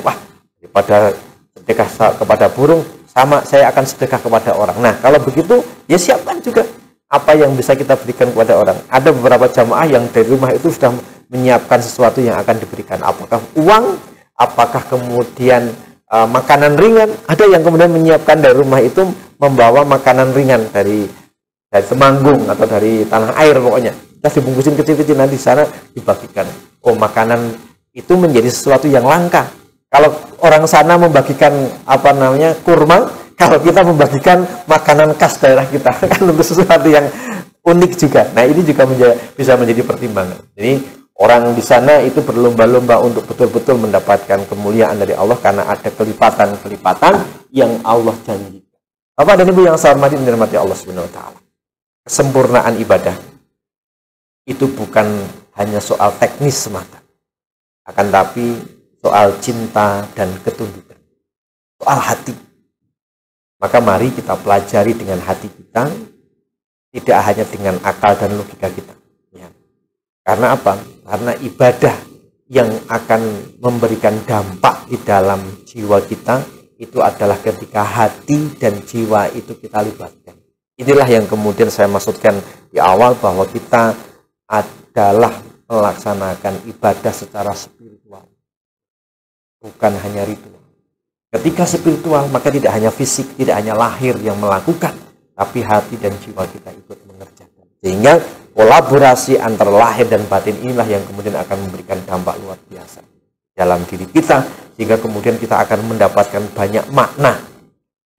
daripada sedekah kepada burung, sama saya akan sedekah kepada orang. Nah, kalau begitu ya siapkan juga apa yang bisa kita berikan kepada orang. Ada beberapa jamaah yang dari rumah itu sudah menyiapkan sesuatu yang akan diberikan. Apakah uang, apakah kemudian makanan ringan. Ada yang kemudian menyiapkan dari rumah itu membawa makanan ringan dari Temanggung atau dari tanah air, pokoknya kita dibungkusin kecil-kecil, nanti di sana dibagikan. Oh, makanan itu menjadi sesuatu yang langka. Kalau orang sana membagikan kurma, kalau kita membagikan makanan khas daerah kita, kan untuk sesuatu yang unik juga. Nah, ini juga bisa menjadi pertimbangan. Jadi orang di sana itu berlomba-lomba untuk betul-betul mendapatkan kemuliaan dari Allah, karena ada kelipatan-kelipatan yang Allah janjikan. Bapak dan Ibu yang saya hormati dan dirahmati Allah Subhanahu wa taala, kesempurnaan ibadah itu bukan hanya soal teknis semata, akan tapi soal cinta dan ketundukan, soal hati. Maka mari kita pelajari dengan hati kita, tidak hanya dengan akal dan logika kita. Ya. Karena apa? Karena ibadah yang akan memberikan dampak di dalam jiwa kita itu adalah ketika hati dan jiwa itu kita libatkan. Inilah yang kemudian saya maksudkan di awal, bahwa kita adalah melaksanakan ibadah secara spiritual, bukan hanya ritual. Ketika spiritual, maka tidak hanya fisik, tidak hanya lahir yang melakukan, tapi hati dan jiwa kita ikut mengerjakan. Sehingga kolaborasi antara lahir dan batin inilah yang kemudian akan memberikan dampak luar biasa dalam diri kita, sehingga kemudian kita akan mendapatkan banyak makna,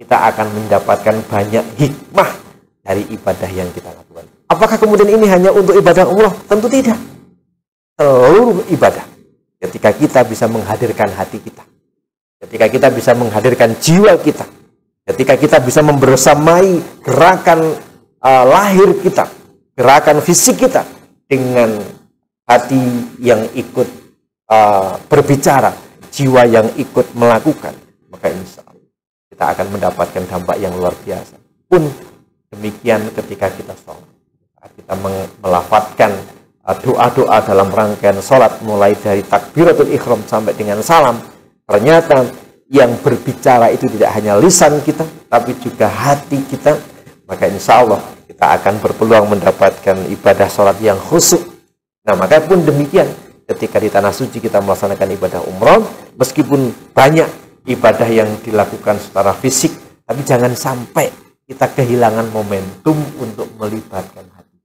kita akan mendapatkan banyak hikmah dari ibadah yang kita lakukan. Apakah kemudian ini hanya untuk ibadah umroh? Tentu tidak. Seluruh ibadah, ketika kita bisa menghadirkan hati kita, ketika kita bisa menghadirkan jiwa kita, ketika kita bisa membersamai gerakan lahir kita, gerakan fisik kita dengan hati yang ikut berbicara, jiwa yang ikut melakukan, maka insya Allah kita akan mendapatkan dampak yang luar biasa. Pun demikian ketika kita sholat, kita melafadzkan doa-doa dalam rangkaian sholat, mulai dari takbiratul ihram sampai dengan salam, ternyata yang berbicara itu tidak hanya lisan kita, tapi juga hati kita, maka insya Allah kita akan berpeluang mendapatkan ibadah sholat yang khusyuk. Nah, maka pun demikian, ketika di tanah suci kita melaksanakan ibadah umroh, meskipun banyak ibadah yang dilakukan secara fisik, tapi jangan sampai kita kehilangan momentum untuk melibatkan hati.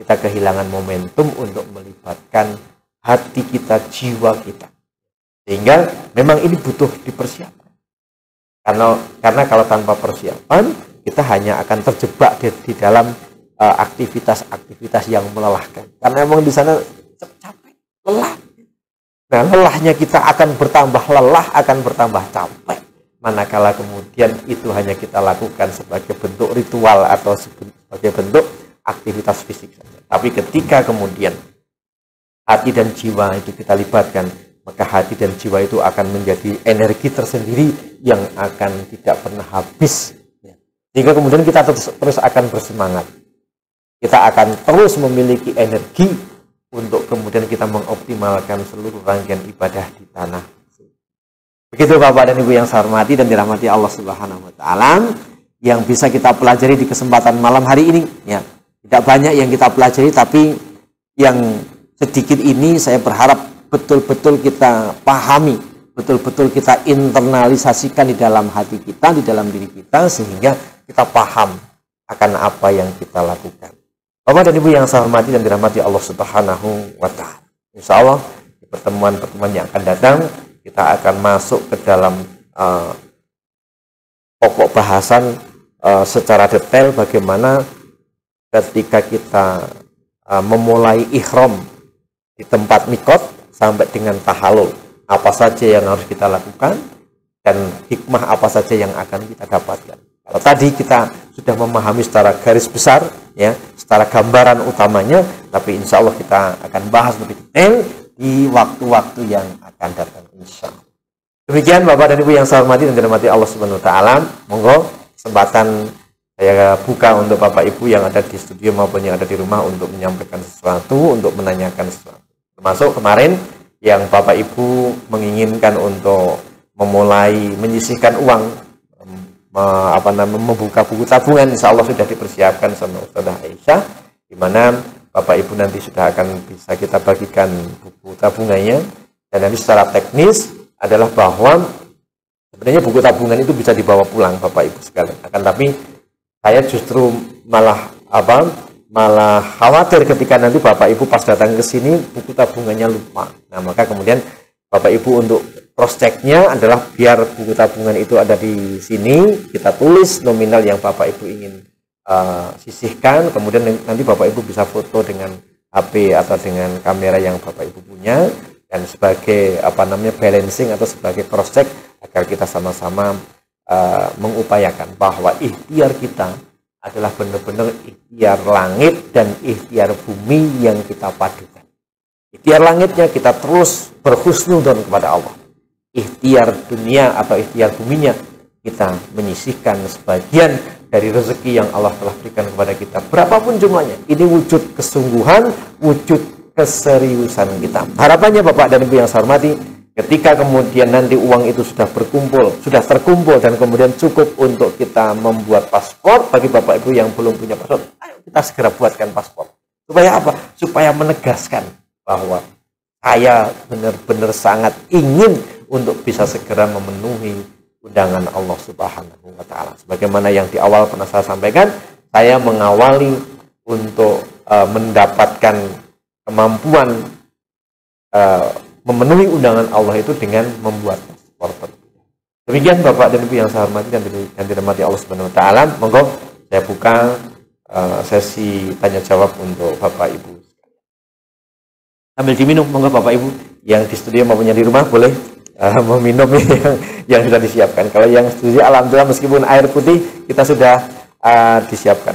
Kita kehilangan momentum untuk melibatkan hati kita, jiwa kita. Sehingga memang ini butuh dipersiapkan. Karena kalau tanpa persiapan, kita hanya akan terjebak di dalam aktivitas-aktivitas yang melelahkan. Karena memang di sana capek, lelah. Nah, lelahnya kita akan bertambah lelah, akan bertambah capek. Manakala kemudian itu hanya kita lakukan sebagai bentuk ritual atau sebagai bentuk aktivitas fisik saja. Tapi ketika kemudian hati dan jiwa itu kita libatkan, maka hati dan jiwa itu akan menjadi energi tersendiri yang akan tidak pernah habis. Sehingga kemudian kita terus akan bersemangat. Kita akan terus memiliki energi untuk kemudian kita mengoptimalkan seluruh rangkaian ibadah di tanah. Begitu Bapak dan Ibu yang saya hormati dan dirahmati Allah Subhanahu wa taala, yang bisa kita pelajari di kesempatan malam hari ini. Ya, tidak banyak yang kita pelajari, tapi yang sedikit ini saya berharap betul-betul kita pahami, betul-betul kita internalisasikan di dalam hati kita, di dalam diri kita, sehingga kita paham akan apa yang kita lakukan. Bapak dan Ibu yang saya hormati dan dirahmati Allah Subhanahu wa taala. Insya Allah di pertemuan-pertemuan yang akan datang kita akan masuk ke dalam pokok bahasan secara detail bagaimana ketika kita memulai ihram di tempat mikot sampai dengan tahalul, apa saja yang harus kita lakukan dan hikmah apa saja yang akan kita dapatkan. Kalau tadi kita sudah memahami secara garis besar, ya, secara gambaran utamanya, tapi insya Allah kita akan bahas lebih detail di waktu-waktu yang akan datang, insya Allah. Demikian Bapak dan Ibu yang saya hormati dan dirahmati Allah Subhanahu wa taala. Monggo kesempatan saya buka untuk Bapak Ibu yang ada di studio maupun yang ada di rumah untuk menyampaikan sesuatu, untuk menanyakan sesuatu. Termasuk kemarin yang Bapak Ibu menginginkan untuk memulai menyisihkan uang, membuka buku tabungan, insya Allah sudah dipersiapkan sama Ustazah Aisyah, di mana Bapak Ibu nanti sudah akan bisa kita bagikan buku tabungannya. Dan nanti secara teknis adalah bahwa sebenarnya buku tabungan itu bisa dibawa pulang Bapak Ibu sekalian. Akan tapi saya justru malah khawatir ketika nanti Bapak Ibu pas datang ke sini buku tabungannya lupa. Nah, maka kemudian Bapak Ibu untuk cross check-nya adalah biar buku tabungan itu ada di sini, kita tulis nominal yang Bapak Ibu ingin sisihkan, kemudian nanti Bapak Ibu bisa foto dengan HP atau dengan kamera yang Bapak Ibu punya, dan sebagai balancing atau sebagai cross check agar kita sama-sama mengupayakan bahwa ikhtiar kita adalah benar-benar ikhtiar langit dan ikhtiar bumi yang kita padukan. Ikhtiar langitnya kita terus berhusnuzon kepada Allah. Ikhtiar dunia atau ikhtiar buminya kita menyisihkan sebagian dari rezeki yang Allah telah berikan kepada kita. Berapapun jumlahnya, ini wujud kesungguhan, wujud keseriusan kita. Harapannya Bapak dan Ibu yang saya hormati, ketika kemudian nanti uang itu sudah terkumpul dan kemudian cukup untuk kita membuat paspor, bagi Bapak Ibu yang belum punya paspor, ayo kita segera buatkan paspor. Supaya apa? Supaya menegaskan bahwa saya benar-benar sangat ingin untuk bisa segera memenuhi undangan Allah Subhanahu wa taala. Sebagaimana yang di awal pernah saya sampaikan, saya mengawali untuk mendapatkan kemampuan memenuhi undangan Allah itu dengan membuat paspor. Demikian Bapak dan Ibu yang saya hormati dan dirahmati Allah Subhanahu wa taala. Monggo saya buka sesi tanya jawab untuk Bapak Ibu. Sambil diminum, monggo Bapak Ibu yang di studio maupun yang di rumah boleh meminum yang sudah disiapkan. Kalau yang studio alhamdulillah meskipun air putih kita sudah disiapkan.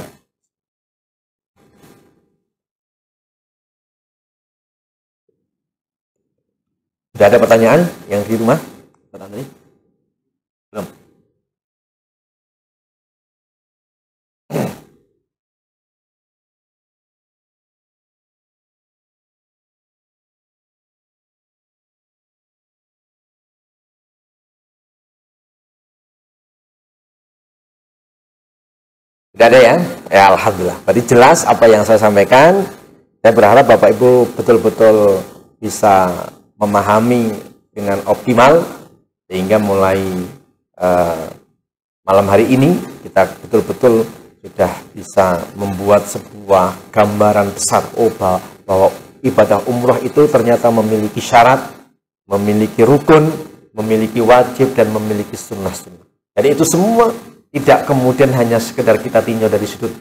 Sudah ada pertanyaan yang di rumah? Belum. Tidak ada ya? Ya alhamdulillah. Berarti jelas apa yang saya sampaikan. Saya berharap Bapak Ibu betul-betul bisa memahami dengan optimal sehingga mulai malam hari ini kita betul-betul sudah bisa membuat sebuah gambaran besar bahwa ibadah umroh itu ternyata memiliki syarat, memiliki rukun, memiliki wajib, dan memiliki sunnah-sunnah. Jadi itu semua tidak kemudian hanya sekedar kita tinjau dari sudut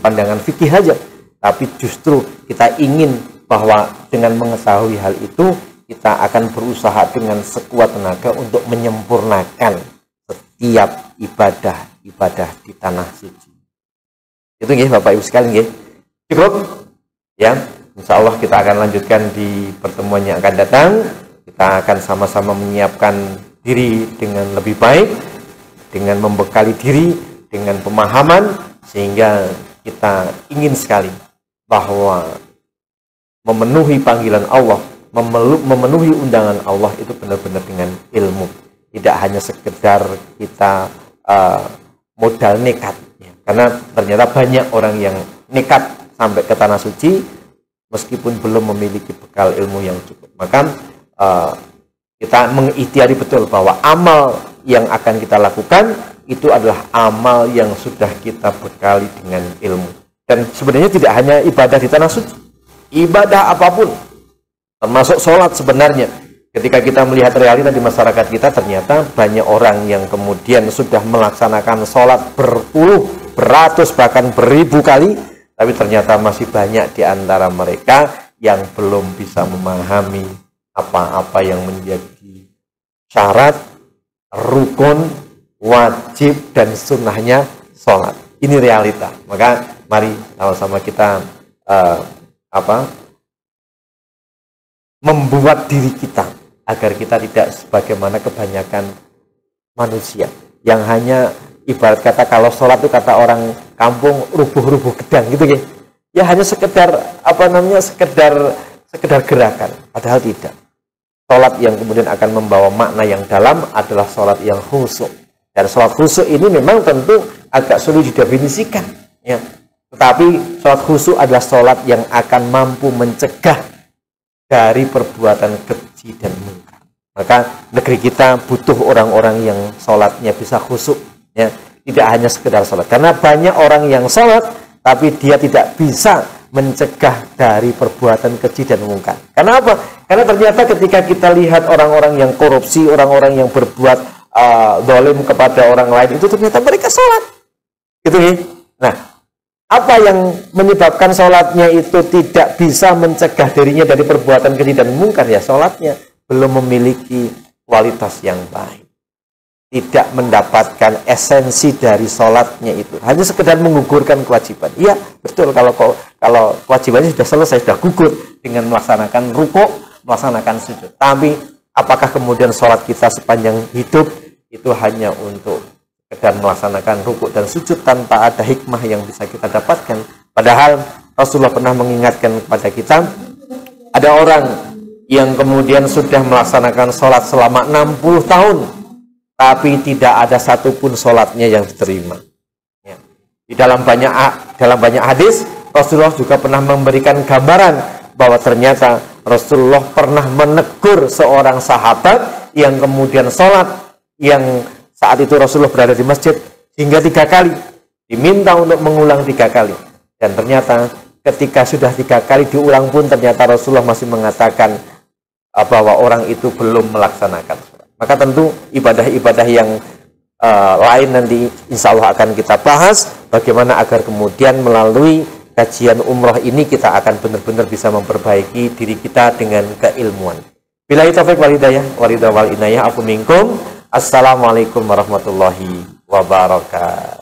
pandangan fikih saja, tapi justru kita ingin bahwa dengan mengetahui hal itu kita akan berusaha dengan sekuat tenaga untuk menyempurnakan setiap ibadah di tanah suci. Itu nggih Bapak Ibu sekalian nggih. Cukup ya. Insya Allah kita akan lanjutkan di pertemuan yang akan datang. Kita akan sama-sama menyiapkan diri dengan lebih baik, dengan membekali diri dengan pemahaman, sehingga kita ingin sekali bahwa memenuhi panggilan Allah, memenuhi undangan Allah itu benar-benar dengan ilmu. Tidak hanya sekedar kita modal nekat, ya. Karena ternyata banyak orang yang nekat sampai ke tanah suci meskipun belum memiliki bekal ilmu yang cukup. Maka kita mengikhtiari betul bahwa amal yang akan kita lakukan itu adalah amal yang sudah kita bekali dengan ilmu. Dan sebenarnya tidak hanya ibadah di tanah suci, ibadah apapun, termasuk sholat sebenarnya. Ketika kita melihat realita di masyarakat kita, ternyata banyak orang yang kemudian sudah melaksanakan sholat berpuluh, beratus, bahkan beribu kali, tapi ternyata masih banyak di antara mereka yang belum bisa memahami apa-apa yang menjadi syarat, rukun, wajib, dan sunnahnya sholat. Ini realita. Maka mari sama-sama kita membuat diri kita agar kita tidak sebagaimana kebanyakan manusia yang hanya ibarat kata kalau sholat itu kata orang kampung rubuh-rubuh gedang gitu ya. Ya hanya sekedar sekedar gerakan, padahal tidak. Sholat yang kemudian akan membawa makna yang dalam adalah sholat yang khusyuk. Dan sholat khusyuk ini memang tentu agak sulit didefinisikan, ya. Tetapi sholat khusyuk adalah sholat yang akan mampu mencegah dari perbuatan keji dan mungkar. Maka negeri kita butuh orang-orang yang sholatnya bisa khusyuk, ya. Tidak hanya sekedar sholat. Karena banyak orang yang sholat, tapi dia tidak bisa mencegah dari perbuatan keji dan mungkar. Karena apa? Karena ternyata ketika kita lihat orang-orang yang korupsi, orang-orang yang berbuat zalim kepada orang lain, itu ternyata mereka sholat. Gitu ya. Nah, apa yang menyebabkan sholatnya itu tidak bisa mencegah dirinya dari perbuatan keji dan mungkar? Ya, sholatnya belum memiliki kualitas yang baik. Tidak mendapatkan esensi dari sholatnya itu. Hanya sekedar menggugurkan kewajiban. Iya, betul. Kalau kewajibannya sudah selesai, sudah gugur dengan melaksanakan rukuk, melaksanakan sujud. Tapi apakah kemudian sholat kita sepanjang hidup itu hanya untuk sekedar melaksanakan rukuk dan sujud tanpa ada hikmah yang bisa kita dapatkan? Padahal Rasulullah pernah mengingatkan kepada kita, ada orang yang kemudian sudah melaksanakan sholat selama 60 tahun, tapi tidak ada satupun sholatnya yang diterima. Ya. Di dalam banyak hadis, Rasulullah juga pernah memberikan gambaran bahwa ternyata Rasulullah pernah menegur seorang sahabat yang kemudian sholat, yang saat itu Rasulullah berada di masjid hingga 3 kali, diminta untuk mengulang 3 kali, dan ternyata ketika sudah 3 kali diulang pun ternyata Rasulullah masih mengatakan bahwa orang itu belum melaksanakan sholat. Maka tentu ibadah-ibadah yang lain nanti insya Allah akan kita bahas bagaimana agar kemudian melalui kajian umroh ini kita akan benar-benar bisa memperbaiki diri kita dengan keilmuan. Billahi taufiq wal hidayah, waridha wal inayah, afu minkum. Assalamualaikum warahmatullahi wabarakatuh.